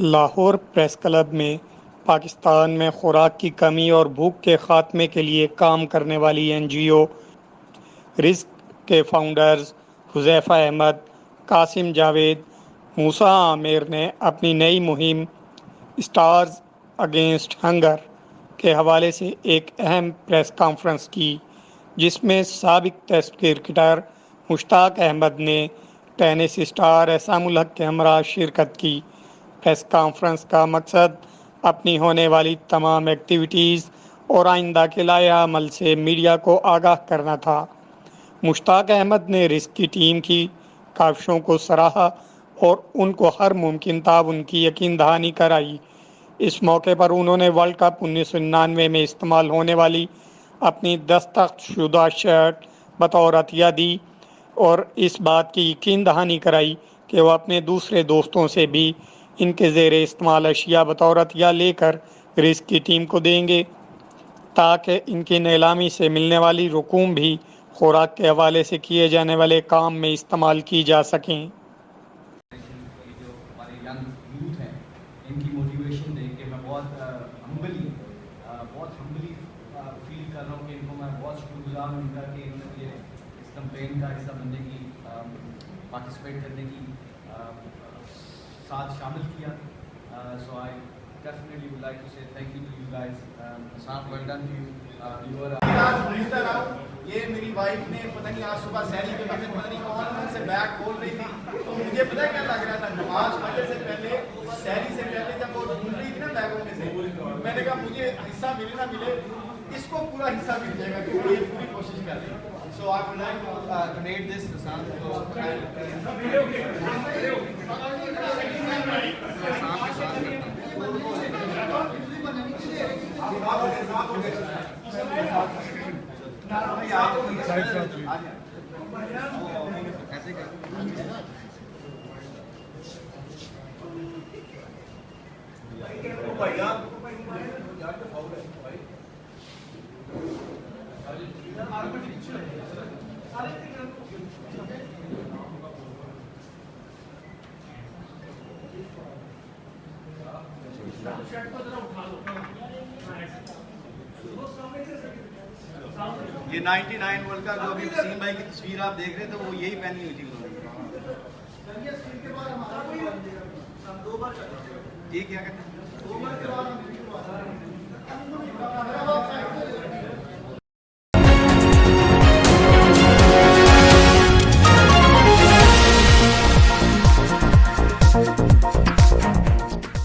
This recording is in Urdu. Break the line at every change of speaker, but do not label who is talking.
لاہور پریس کلب میں پاکستان میں خوراک کی کمی اور بھوک کے خاتمے کے لیے کام کرنے والی NGO رزق کے فاؤنڈرز حذیفہ احمد، قاسم جاوید، موسیٰ عامر نے اپنی نئی مہم اسٹارز اگینسٹ ہنگر کے حوالے سے ایک اہم پریس کانفرنس کی، جس میں سابق ٹیسٹ کرکٹر مشتاق احمد نے ٹینس اسٹار احسام الحق کے ہمراہ شرکت کی۔ پریس کانفرنس کا مقصد اپنی ہونے والی تمام ایکٹیویٹیز اور آئندہ کے لائحہ عمل سے میڈیا کو آگاہ کرنا تھا۔ مشتاق احمد نے رزق کی ٹیم کی کاوشوں کو سراہا اور ان کو ہر ممکن تعاون کی یقین دہانی کرائی۔ اس موقع پر انہوں نے ورلڈ کپ 1999 میں استعمال ہونے والی اپنی دستخط شدہ شرٹ بطور عطیہ دی اور اس بات کی یقین دہانی کرائی کہ وہ اپنے دوسرے دوستوں سے بھی ان کے زیر استعمال اشیاء بطور عطیہ لے کر رزق کی ٹیم کو دیں گے، تاکہ ان کی نیلامی سے ملنے والی رقوم بھی خوراک کے حوالے سے کیے جانے والے کام میں استعمال کی جا سکیں۔
جو ہمارے ینگ یوتھ ہیں ان کی موٹیویشن دیکھ کے میں بہت ہمبلی فیل کر رہا ہوں کہ ان کو میں بہت شکر گزار ہوں ان کا کہ انہوں نے مجھے اس کمپین کا حصہ بننے کی، پارٹیسپیٹ کرنے کی ساتھ شامل کیا۔ سو آئی definitely would like to say thank you to you guys. Assam, well done to you. You are یہ میری وائف نے پتہ نہیں آج صبح سیری کے وقت پتہ نہیں کون سے بیگ کھول رہی تھی، تو مجھے پتہ کیا لگ رہا تھا، نماز پڑھنے سے پہلے، سیری سے پہلے جب وہ ڈھونڈ رہی تھی نا بیگوں میں سے، میں نے کہا مجھے حصہ ملے نہ ملے اس کو پورا حصہ مل جائے گا کیونکہ یہ پوری کوشش کر رہی ہے۔ So I would like to donate this to Assam. یہ 99 ورلڈ کا جو ابھی وسیم بھائی کی تصویر آپ دیکھ رہے تھے وہ یہی پہنی ہوئی تھی انہوں نے۔ ٹھیک کیا کہتے ہیں